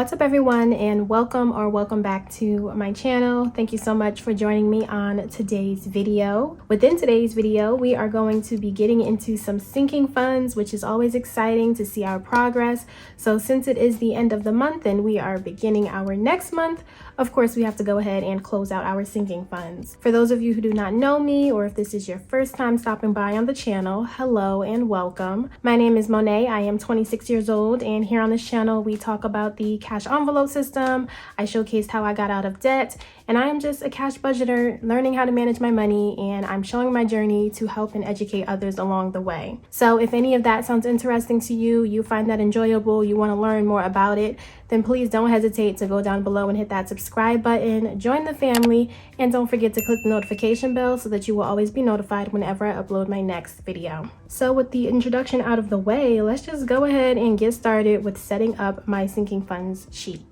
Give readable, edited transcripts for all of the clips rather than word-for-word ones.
What's up everyone, and welcome back to my channel. Thank you so much for joining me on today's video. Within today's video, we are going to be getting into some sinking funds, which is always exciting to see our progress. So since it is the end of the month and we are beginning our next month, of course we have to go ahead and close out our sinking funds. For those of you who do not know me, or if this is your first time stopping by on the channel, hello and welcome. My name is Monet. I am 26 years old, and here on this channel we talk about the cash envelope system. I showcased how I got out of debt, and I am just a cash budgeter learning how to manage my money, and I'm showing my journey to help and educate others along the way. So if any of that sounds interesting to you, you find that enjoyable, you want to learn more about it, then please don't hesitate to go down below and hit that subscribe button, join the family, and don't forget to click the notification bell so that you will always be notified whenever I upload my next video. So with the introduction out of the way, let's just go ahead and get started with setting up my sinking funds sheet.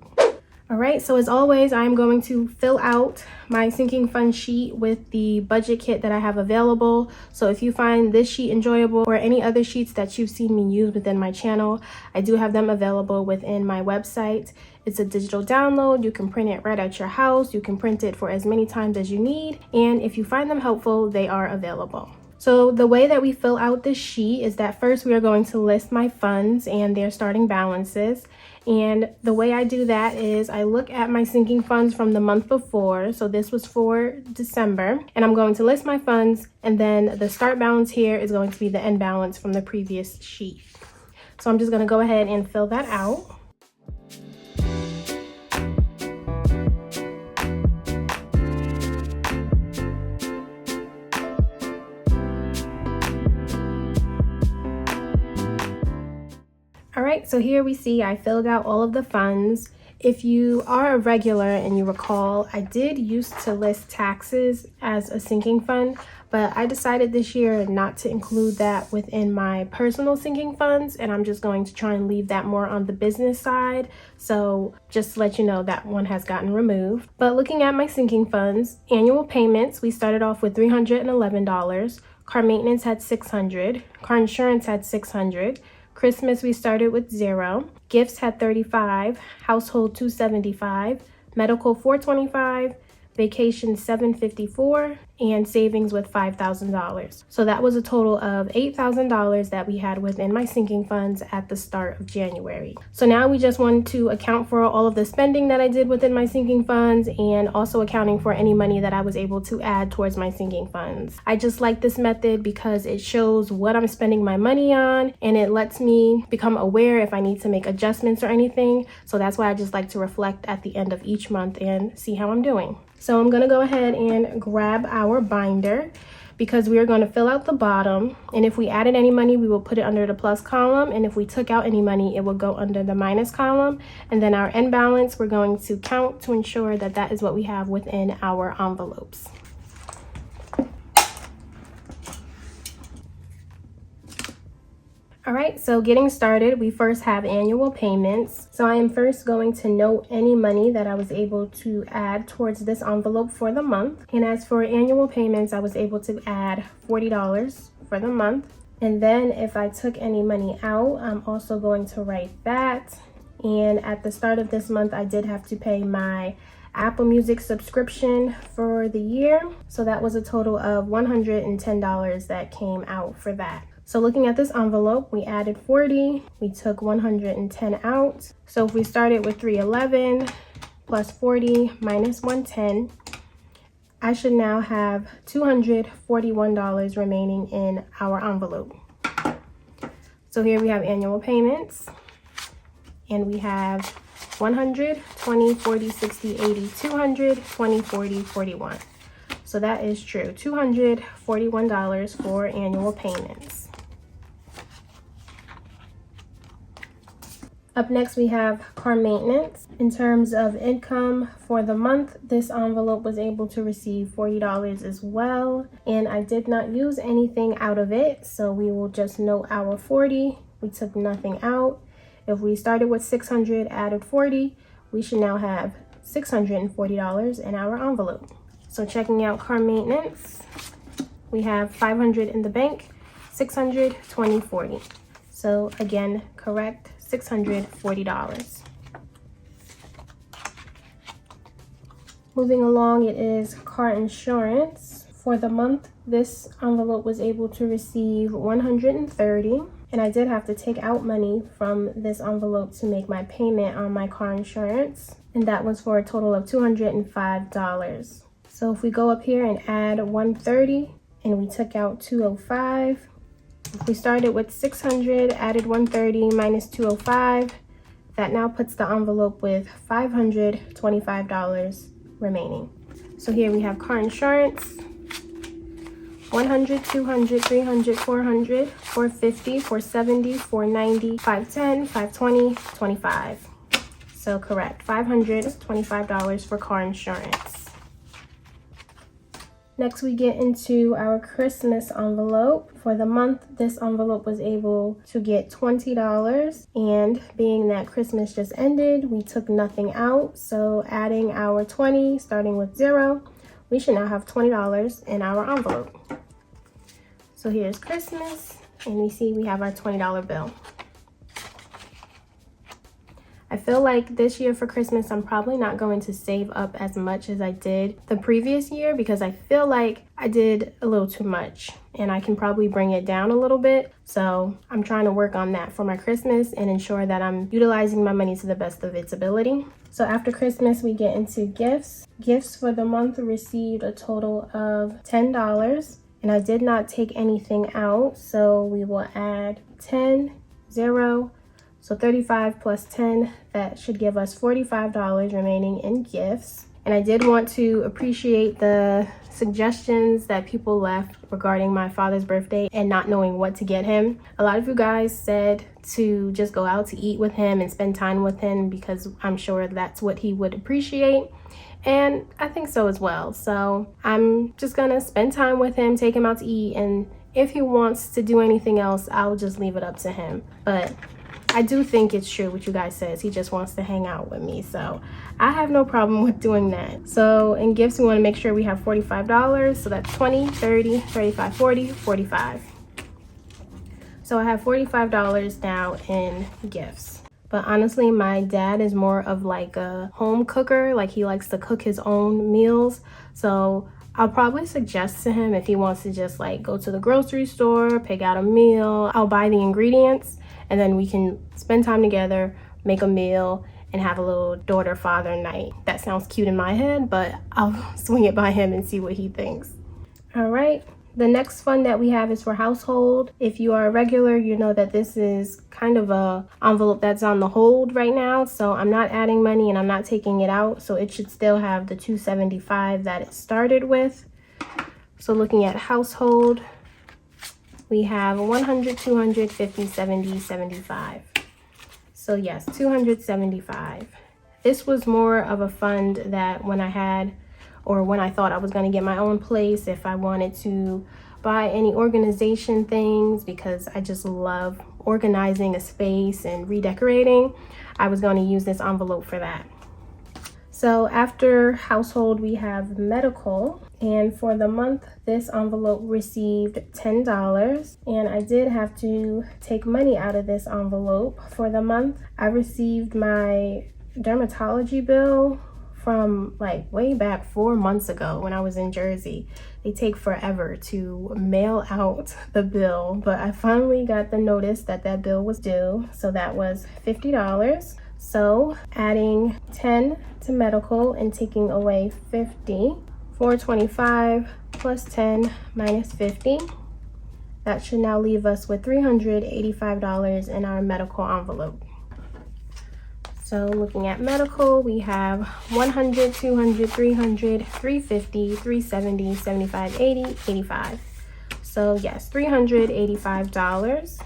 All right, so as always, I'm going to fill out my sinking fund sheet with the budget kit that I have available. So if you find this sheet enjoyable or any other sheets that you've seen me use within my channel, I do have them available within my website. It's a digital download. You can print it right at your house. You can print it for as many times as you need. And if you find them helpful, they are available. So the way that we fill out this sheet is that first we are going to list my funds and their starting balances. And the way I do that is I look at my sinking funds from the month before. So this was for December, and I'm going to list my funds, and then the start balance here is going to be the end balance from the previous sheet. So I'm just going to go ahead and fill that out. All right, so here we see I filled out all of the funds. If you are a regular and you recall, I did used to list taxes as a sinking fund, but I decided this year not to include that within my personal sinking funds, and I'm just going to try and leave that more on the business side. So just to let you know, that one has gotten removed. But looking at my sinking funds, annual payments, we started off with $311. Car maintenance had $600. Car insurance had $600. Christmas, we started with $0. Gifts had $35. Household $275. Medical $425. Vacation $754. And savings with $5,000. So that was a total of $8,000 that we had within my sinking funds at the start of January. So now we just want to account for all of the spending that I did within my sinking funds, and also accounting for any money that I was able to add towards my sinking funds. I just like this method because it shows what I'm spending my money on, and it lets me become aware if I need to make adjustments or anything. So that's why I just like to reflect at the end of each month and see how I'm doing. So I'm going to go ahead and grab our binder because we are going to fill out the bottom, and if we added any money we will put it under the plus column, and if we took out any money it will go under the minus column, and then our end balance we're going to count to ensure that that is what we have within our envelopes. All right, so getting started, we first have annual payments. So I am first going to note any money that I was able to add towards this envelope for the month. And as for annual payments, I was able to add $40 for the month. And then if I took any money out, I'm also going to write that. And at the start of this month, I did have to pay my Apple Music subscription for the year. So that was a total of $110 that came out for that. So looking at this envelope, we added 40, we took 110 out. So if we started with 311 plus 40 minus 110, I should now have $241 remaining in our envelope. So here we have annual payments, and we have 100, 20, 40, 60, 80, 200, 20, 40, 41. So that is true, $241 for annual payments. Up next, we have car maintenance. In terms of income for the month, this envelope was able to receive $40 as well. And I did not use anything out of it, so we will just note our 40. We took nothing out. If we started with 600, added 40, we should now have $640 in our envelope. So checking out car maintenance, we have 500 in the bank, 600, 20, 40. So again, correct, $640. Moving along, it is car insurance. For the month, this envelope was able to receive $130, and I did have to take out money from this envelope to make my payment on my car insurance, and that was for a total of $205. So if we go up here and add 130 and we took out 205, if we started with 600, added 130 minus 205, that now puts the envelope with $525 remaining. So here we have car insurance, 100, 200, 300, 400, 450, 470, 490, 510, 520, 25. So correct, $525 for car insurance. Next, we get into our Christmas envelope. For the month, this envelope was able to get $20. And being that Christmas just ended, we took nothing out. So adding our 20, starting with 0, we should now have $20 in our envelope. So here's Christmas, and we see we have our $20 bill. I feel like this year for Christmas, I'm probably not going to save up as much as I did the previous year because I feel like I did a little too much and I can probably bring it down a little bit. So I'm trying to work on that for my Christmas and ensure that I'm utilizing my money to the best of its ability. So after Christmas, we get into gifts. Gifts for the month received a total of $10, and I did not take anything out. So we will add 10, 0, so 35 plus 10, that should give us $45 remaining in gifts. And I did want to appreciate the suggestions that people left regarding my father's birthday and not knowing what to get him. A lot of you guys said to just go out to eat with him and spend time with him because I'm sure that's what he would appreciate. And I think so as well. So I'm just gonna spend time with him, take him out to eat, and if he wants to do anything else, I'll just leave it up to him. But I do think it's true what you guys says. He just wants to hang out with me. So I have no problem with doing that. So in gifts, we want to make sure we have $45. So that's 20, 30, 35, 40, 45. So I have $45 now in gifts. But honestly, my dad is more of like a home cooker. Like he likes to cook his own meals. So I'll probably suggest to him if he wants to just like go to the grocery store, pick out a meal. I'll buy the ingredients and then we can spend time together, make a meal, and have a little daughter-father night. That sounds cute in my head, but I'll swing it by him and see what he thinks. All right, the next fund that we have is for household. If you are a regular, you know that this is kind of a envelope that's on the hold right now. So I'm not adding money and I'm not taking it out. So it should still have the $275 that it started with. So looking at household, we have 100, 200, 50, 70, 75. So yes, 275. This was more of a fund that when I thought I was going to get my own place, if I wanted to buy any organization things, because I just love organizing a space and redecorating, I was going to use this envelope for that. So after household, we have medical. And for the month, this envelope received $10. And I did have to take money out of this envelope. For the month, I received my dermatology bill from like way back 4 months ago when I was in Jersey. They take forever to mail out the bill, but I finally got the notice that that bill was due. So that was $50. So adding 10 to medical and taking away 50, 425 plus 10 minus 50. That should now leave us with $385 in our medical envelope. So looking at medical, we have 100, 200, 300, 350, 370, 75, 80, 85. So yes, $385.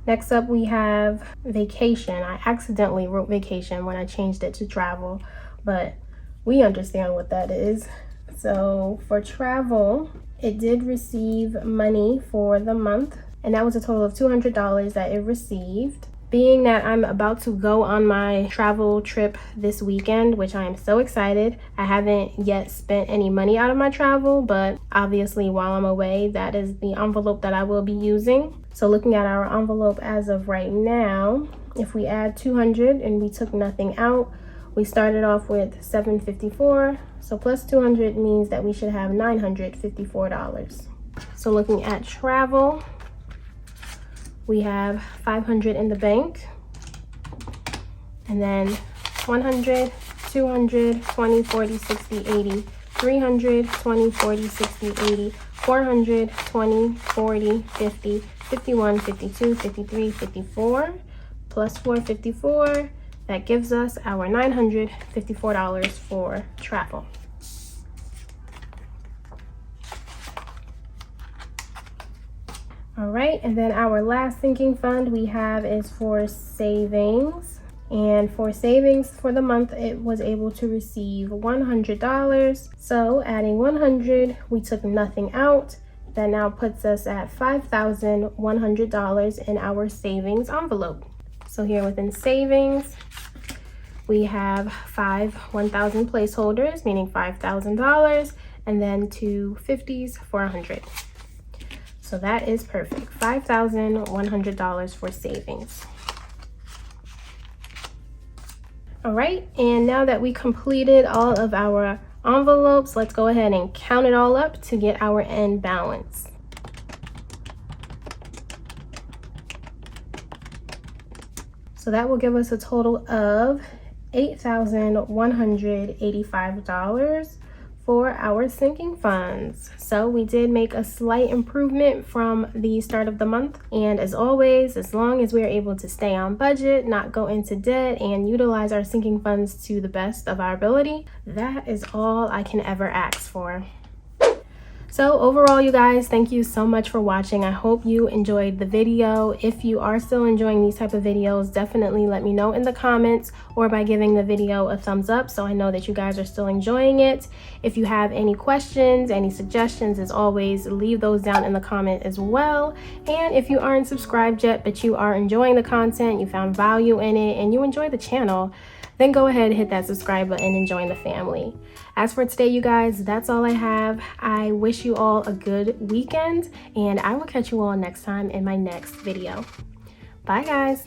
Next up, we have vacation. I accidentally wrote vacation when I changed it to travel, but we understand what that is. So for travel, it did receive money for the month, and that was a total of $200 that it received. Being that I'm about to go on my travel trip this weekend, which I am so excited. I haven't yet spent any money out of my travel, but obviously while I'm away, that is the envelope that I will be using. So looking at our envelope as of right now, if we add 200 and we took nothing out, We started off with $754, so plus 200 means that we should have $954. So looking at travel, we have 500 in the bank, and then 100, 200, 20, 40, 60, 80, 300, 20, 40, 60, 80, 400, 20, 40, 50, 51, 52, 53, 54, plus 454. That gives us our $954 for travel. All right, and then our last sinking fund we have is for savings. And for savings for the month, it was able to receive $100. So adding 100, we took nothing out. That now puts us at $5,100 in our savings envelope. So here within savings, we have 5 1,000 placeholders, meaning $5,000, and then 2 50s for 100. So that is perfect. $5,100 for savings. All right, and now that we completed all of our envelopes, let's go ahead and count it all up to get our end balance. So that will give us a total of $8,185 for our sinking funds. So we did make a slight improvement from the start of the month. And as always, as long as we are able to stay on budget, not go into debt, and utilize our sinking funds to the best of our ability, that is all I can ever ask for. So overall, you guys, thank you so much for watching. I hope you enjoyed the video. If you are still enjoying these type of videos, definitely let me know in the comments or by giving the video a thumbs up so I know that you guys are still enjoying it. If you have any questions, any suggestions, as always, leave those down in the comment as well. And if you aren't subscribed yet, but you are enjoying the content, you found value in it, and you enjoy the channel, then go ahead and hit that subscribe button and join the family. As for today, you guys, that's all I have. I wish you all a good weekend, and I will catch you all next time in my next video. Bye, guys.